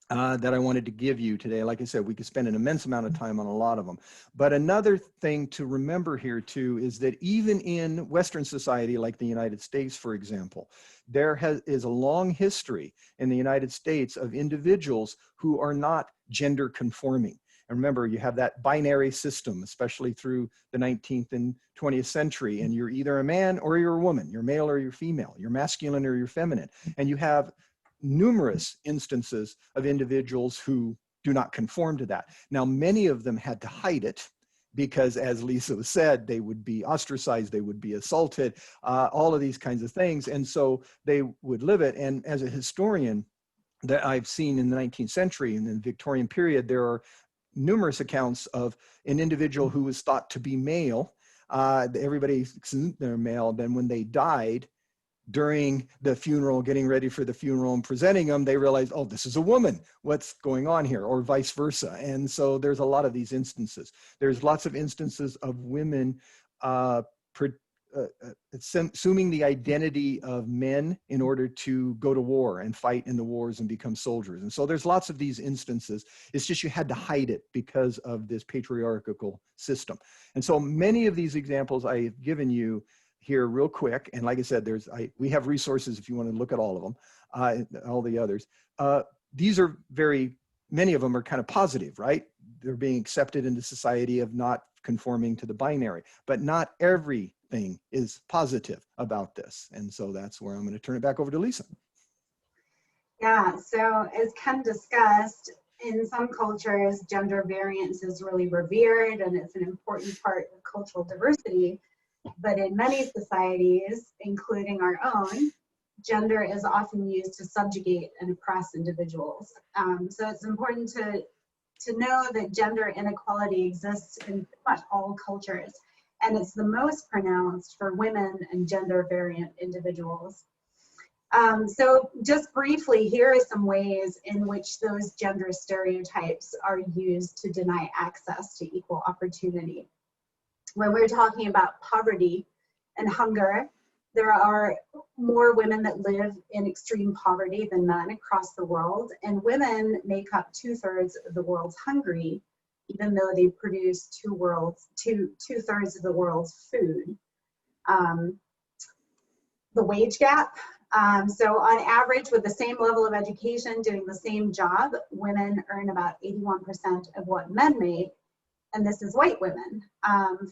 that I wanted to give you today. Like I said, we could spend an immense amount of time on a lot of them. But another thing to remember here too is that even in Western society, like the United States, for example, there is a long history in the United States of individuals who are not gender conforming. And remember, you have that binary system, especially through the 19th and 20th century, and you're either a man or you're a woman, you're male or you're female, you're masculine or you're feminine. And you have numerous instances of individuals who do not conform to that. Now, many of them had to hide it because, as Lysa said, they would be ostracized, they would be assaulted, all of these kinds of things. And so they would live it. And as a historian that I've seen in the 19th century, in the Victorian period, there are numerous accounts of an individual who was thought to be male. Everybody assumed they're male. Then when they died, during the funeral, getting ready for the funeral and presenting them, they realized, oh, this is a woman. What's going on here? Or vice versa. And so there's a lot of these instances. There's lots of instances of women assuming the identity of men in order to go to war and fight in the wars and become soldiers. And so there's lots of these instances. It's just you had to hide it because of this patriarchal system. And so many of these examples I have given you here real quick, and like I said, we have resources if you want to look at all of them, all the others. These are many of them are kind of positive, right? They're being accepted into society of not conforming to the binary, but not everything is positive about this. And so that's where I'm going to turn it back over to Lysa. Yeah, so as Ken discussed, in some cultures, gender variance is really revered and it's an important part of cultural diversity. But in many societies, including our own, gender is often used to subjugate and oppress individuals. So it's important to know that gender inequality exists in pretty much all cultures, and it's the most pronounced for women and gender variant individuals. So just briefly, here are some ways in which those gender stereotypes are used to deny access to equal opportunity. When we're talking about poverty and hunger, there are more women that live in extreme poverty than men across the world, and women make up 2/3 of the world's hungry, even though they produce two-thirds of the world's food. The wage gap. So on average, with the same level of education, doing the same job, women earn about 81% of what men make. And this is white women.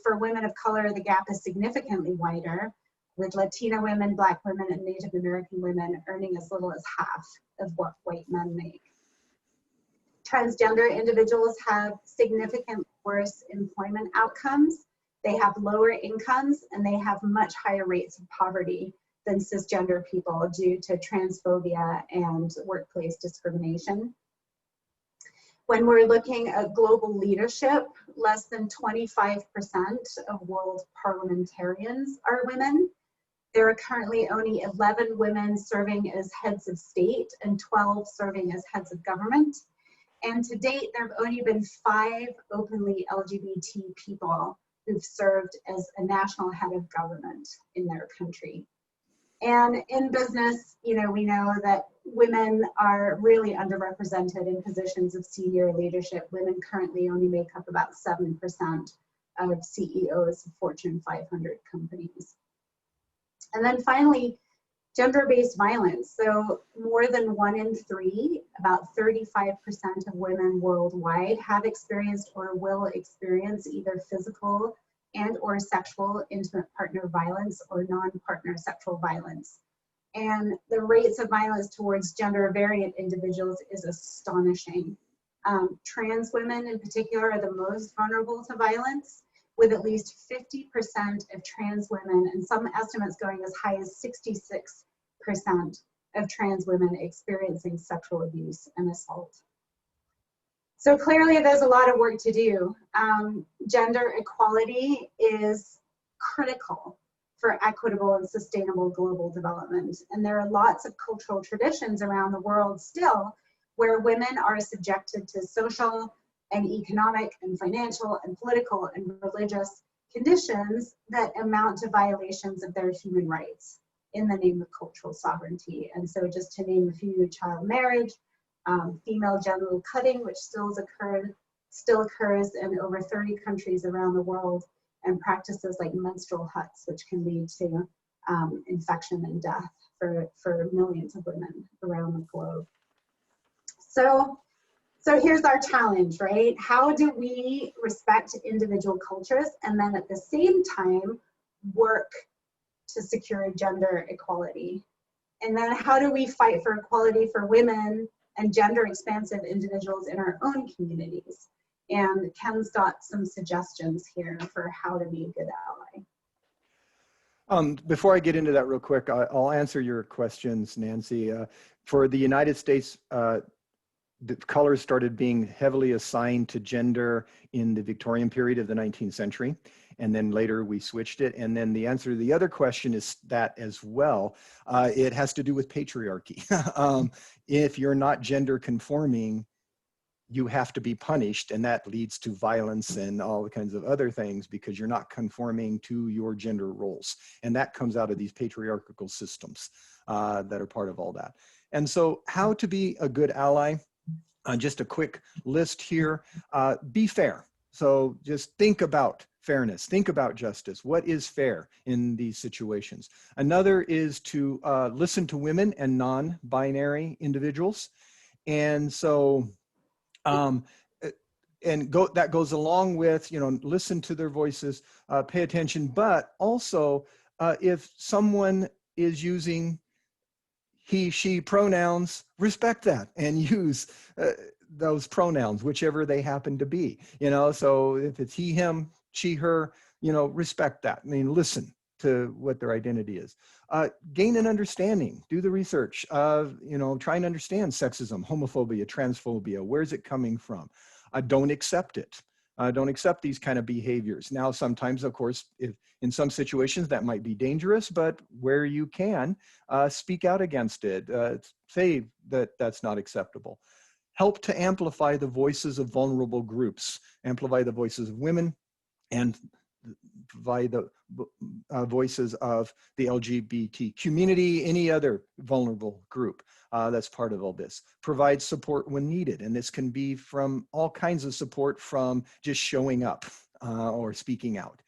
For women of color, the gap is significantly wider, with Latina women, Black women, and Native American women earning as little as half of what white men make. Transgender individuals have significantly worse employment outcomes. They have lower incomes, and they have much higher rates of poverty than cisgender people due to transphobia and workplace discrimination. When we're looking at global leadership, less than 25% of world parliamentarians are women, There are currently only 11 women serving as heads of state and 12 serving as heads of government. And to date, there have only been 5 openly LGBT people who've served as a national head of government in their country. And in business, you know, we know that women are really underrepresented in positions of senior leadership. Women currently only make up about 7% of CEOs of Fortune 500 companies. And then finally, gender-based violence. So more than 1 in 3, about 35% of women worldwide have experienced or will experience either physical and or sexual intimate partner violence or non-partner sexual violence. And the rates of violence towards gender variant individuals is astonishing. Trans women in particular are the most vulnerable to violence, with at least 50% of trans women, and some estimates going as high as 66% of trans women experiencing sexual abuse and assault. So clearly there's a lot of work to do. Gender equality is critical for equitable and sustainable global development. And there are lots of cultural traditions around the world still where women are subjected to social and economic and financial and political and religious conditions that amount to violations of their human rights in the name of cultural sovereignty. And so just to name a few, child marriage, female genital cutting, which still occurs in over 30 countries around the world, and practices like menstrual huts, which can lead to infection and death for millions of women around the globe. So here's our challenge, right? How do we respect individual cultures and then at the same time work to secure gender equality? And then how do we fight for equality for women and gender expansive individuals in our own communities? And Ken's got some suggestions here for how to be a good ally. Before I get into that real quick, I'll answer your questions, Nancy. For the United States, the colors started being heavily assigned to gender in the Victorian period of the 19th century. And then later we switched it. And then the answer to the other question is that as well. It has to do with patriarchy. If you're not gender conforming, you have to be punished, and that leads to violence and all kinds of other things because you're not conforming to your gender roles. And that comes out of these patriarchal systems that are part of all that. And so how to be a good ally? Just a quick list here. Be fair. So just think about fairness. Think about justice. What is fair in these situations? Another is to listen to women and non-binary individuals. And so that goes along with, you know, listen to their voices, pay attention, but also if someone is using he, she pronouns, respect that and use those pronouns, whichever they happen to be, you know, so if it's he, him, she, her, you know, respect that. I mean, listen to what their identity is. Gain an understanding, do the research, you know, try and understand sexism, homophobia, transphobia, where's it coming from? Don't accept it. Don't accept these kind of behaviors. Now, sometimes, of course, if in some situations that might be dangerous, but where you can, speak out against it, say that that's not acceptable. Help to amplify the voices of vulnerable groups, amplify the voices of women, and provide the voices of the LGBT community, any other vulnerable group that's part of all this. Provide support when needed, and this can be from all kinds of support from just showing up or speaking out.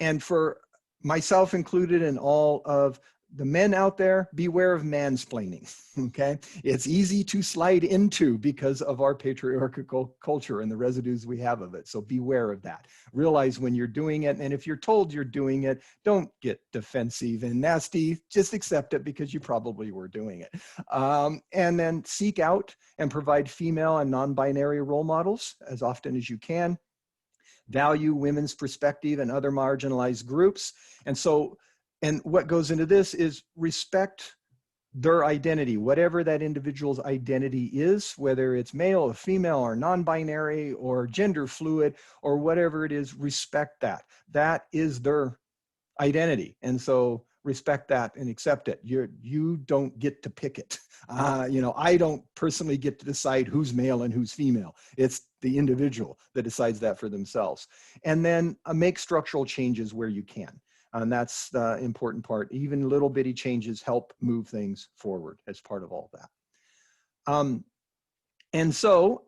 And for myself included and all of the men out there, beware of mansplaining, okay? It's easy to slide into because of our patriarchal culture and the residues we have of it. So beware of that. Realize when you're doing it, and if you're told you're doing it, don't get defensive and nasty. Just accept it because you probably were doing it. And then seek out and provide female and non-binary role models as often as you can. Value women's perspective and other marginalized groups. And what goes into this is respect their identity, whatever that individual's identity is, whether it's male or female or non-binary or gender fluid or whatever it is, respect that. That is their identity. And so respect that and accept it. You don't get to pick it. You know, I don't personally get to decide who's male and who's female. It's the individual that decides that for themselves. And then make structural changes where you can. And that's the important part. Even little bitty changes help move things forward as part of all that. And so,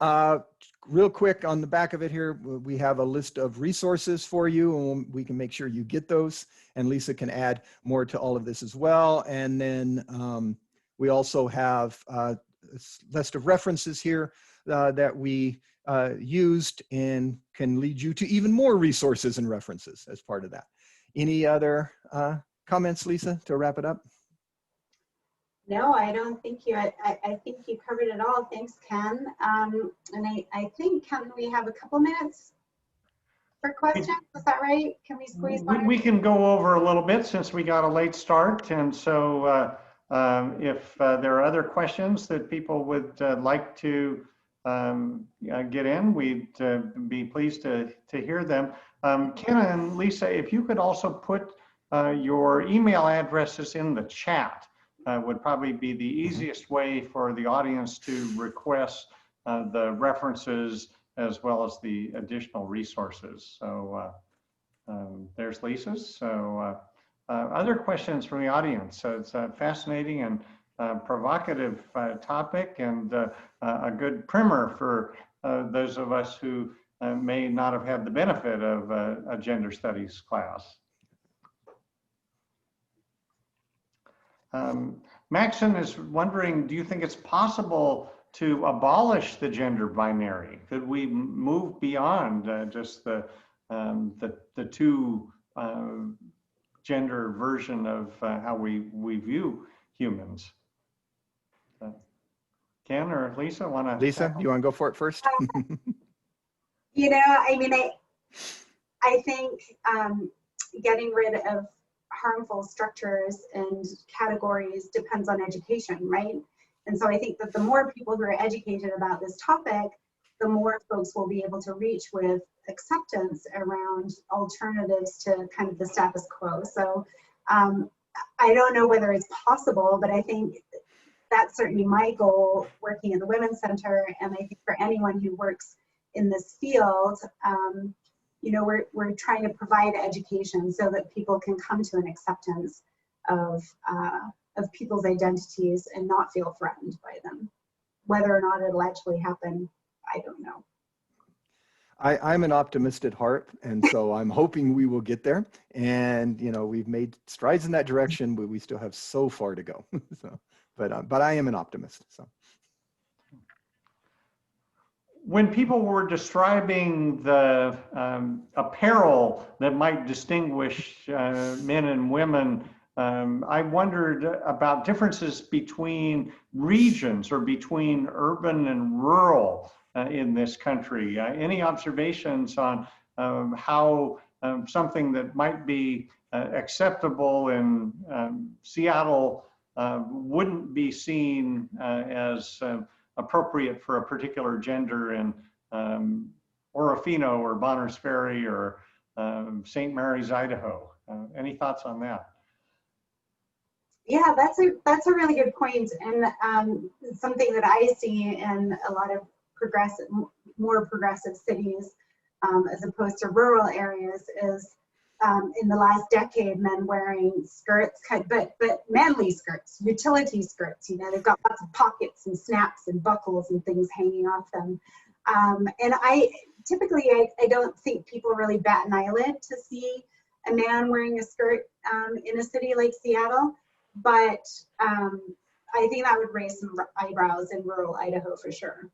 real quick on the back of it here, we have a list of resources for you, and we can make sure you get those. And Lysa can add more to all of this as well. And then we also have a list of references here that we used and can lead you to even more resources and references as part of that. Any other comments, Lysa, to wrap it up? No, I don't think you, I think you covered it all. Thanks, Ken. And I think, Ken, we have a couple minutes for questions. Is that right? Can we squeeze one? We can go over a little bit since we got a late start. And so if there are other questions that people would like to get in, we'd be pleased to hear them. Ken and Lysa, if you could also put your email addresses in the chat, would probably be the easiest way for the audience to request the references as well as the additional resources. So there's Lysa's. So other questions from the audience. So it's a fascinating and provocative topic, and a good primer for those of us who may not have had the benefit of a gender studies class. Maxon is wondering, do you think it's possible to abolish the gender binary? Could we move beyond just the two gender version of how we view humans? Ken or Lysa want to? Lysa, you want to go for it first? You know, I mean, I think getting rid of harmful structures and categories depends on education, right? And so I think that the more people who are educated about this topic, the more folks will be able to reach with acceptance around alternatives to kind of the status quo. So I don't know whether it's possible, but I think that's certainly my goal working in the Women's Center. And I think for anyone who works in this field, you know, we're trying to provide education so that people can come to an acceptance of people's identities and not feel threatened by them. Whether or not it'll actually happen, I don't know. I'm an optimist at heart, and so I'm hoping we will get there. And you know, we've made strides in that direction, but we still have so far to go. So, but I am an optimist. So. When people were describing the apparel that might distinguish men and women, I wondered about differences between regions or between urban and rural in this country. Any observations on how something that might be acceptable in Seattle wouldn't be seen as appropriate for a particular gender in Orofino or Bonners Ferry or St. Mary's, Idaho? Any thoughts on that? Yeah, that's a really good point, and something that I see in a lot of more progressive cities as opposed to rural areas is in the last decade, men wearing skirts, but manly skirts, utility skirts. You know, they've got lots of pockets and snaps and buckles and things hanging off them. And I don't think people really bat an eyelid to see a man wearing a skirt in a city like Seattle, but I think that would raise some eyebrows in rural Idaho for sure.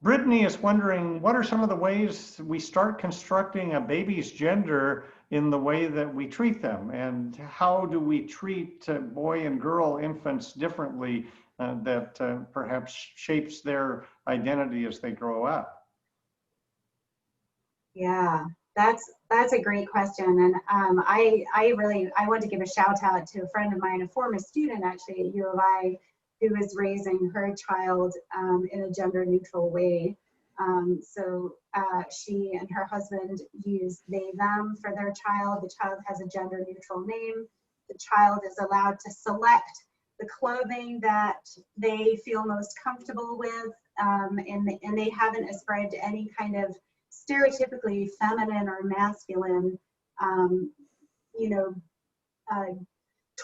Brittany is wondering, what are some of the ways we start constructing a baby's gender in the way that we treat them? And how do we treat boy and girl infants differently that perhaps shapes their identity as they grow up? Yeah, that's a great question. And I want to give a shout out to a friend of mine, a former student actually at U of I, who is raising her child in a gender neutral way. She and her husband use they, them for their child. The child has a gender neutral name. The child is allowed to select the clothing that they feel most comfortable with, and they haven't ascribed to any kind of stereotypically feminine or masculine,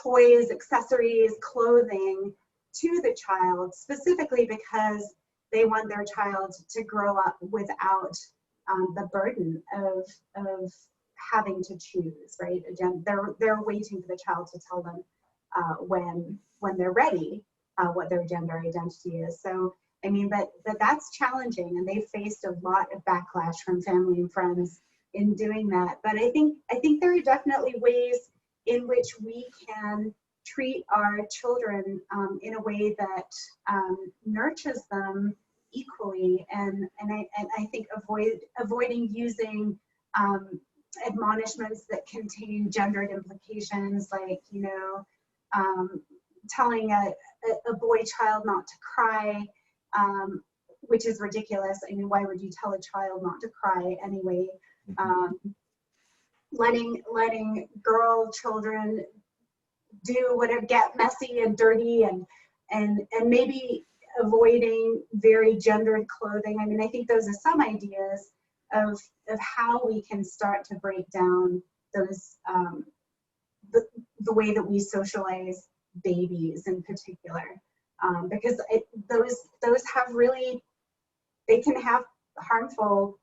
toys, accessories, clothing to the child, specifically because they want their child to grow up without the burden of having to choose, right? Again, they're waiting for the child to tell them when they're ready what their gender identity is. So I mean, but that's challenging, and they've faced a lot of backlash from family and friends in doing that. But I think there are definitely ways in which we can treat our children in a way that nurtures them equally, and I think avoiding using admonishments that contain gendered implications, like telling a boy child not to cry, which is ridiculous. I mean, why would you tell a child not to cry anyway? Letting girl children do whatever, get messy and dirty, and maybe avoiding very gendered clothing. I mean, I think those are some ideas of how we can start to break down those the way that we socialize babies in particular, because those have really, they can have harmful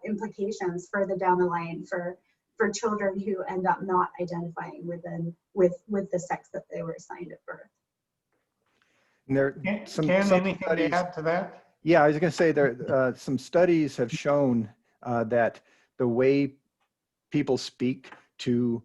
implications further down the line for children who end up not identifying with the sex that they were assigned at birth. And there Ken, some anything studies, to add to that? yeah, I was going to say there some studies have shown that the way people speak to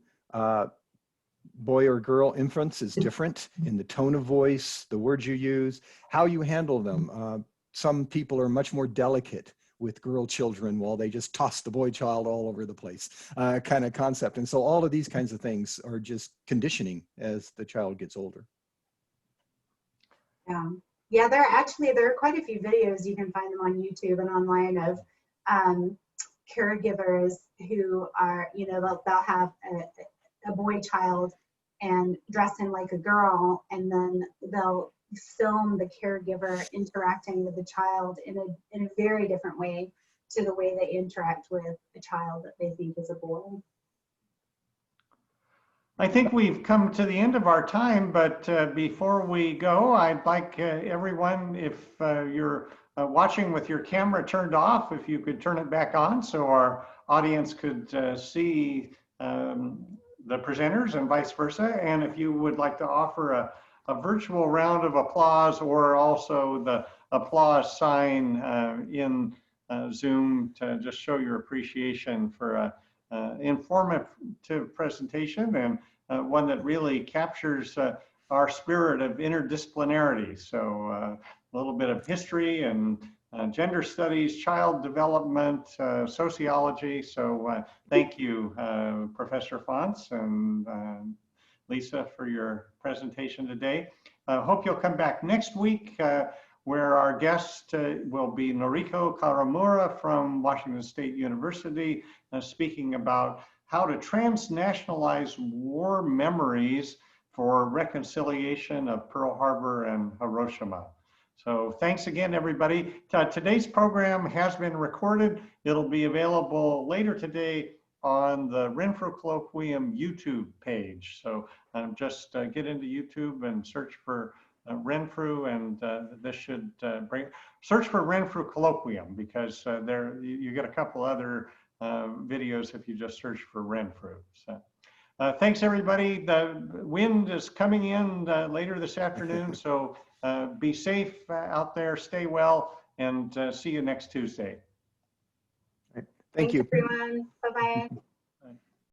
boy or girl infants is different in the tone of voice, the words you use, how you handle them. Some people are much more delicate with girl children, while they just toss the boy child all over the place, kind of concept. And so all of these kinds of things are just conditioning as the child gets older. Yeah, there are quite a few videos, you can find them on YouTube and online, of caregivers who are, they'll have a boy child and dress him like a girl, and then they'll film the caregiver interacting with the child in a very different way to the way they interact with a child that they think is a boy. I think we've come to the end of our time, but before we go, I'd like everyone, if you're watching with your camera turned off, if you could turn it back on so our audience could see the presenters and vice versa. And if you would like to offer a virtual round of applause, or also the applause sign in Zoom to just show your appreciation for informative presentation, and one that really captures our spirit of interdisciplinarity. So a little bit of history and gender studies, child development, sociology. So thank you, Professor Faunce and Lysa, for your presentation today. I hope you'll come back next week, where our guest will be Noriko Karamura from Washington State University, speaking about how to transnationalize war memories for reconciliation of Pearl Harbor and Hiroshima. So thanks again, everybody. Today's program has been recorded. It'll be available later today on the Renfrew Colloquium YouTube page. So just get into YouTube and search for Renfrew, and this should search for Renfrew Colloquium, because there you get a couple other videos if you just search for Renfrew. So thanks, everybody. The wind is coming in later this afternoon, so be safe out there, stay well, and see you next Tuesday. Thank you. Thanks, everyone. Bye-bye.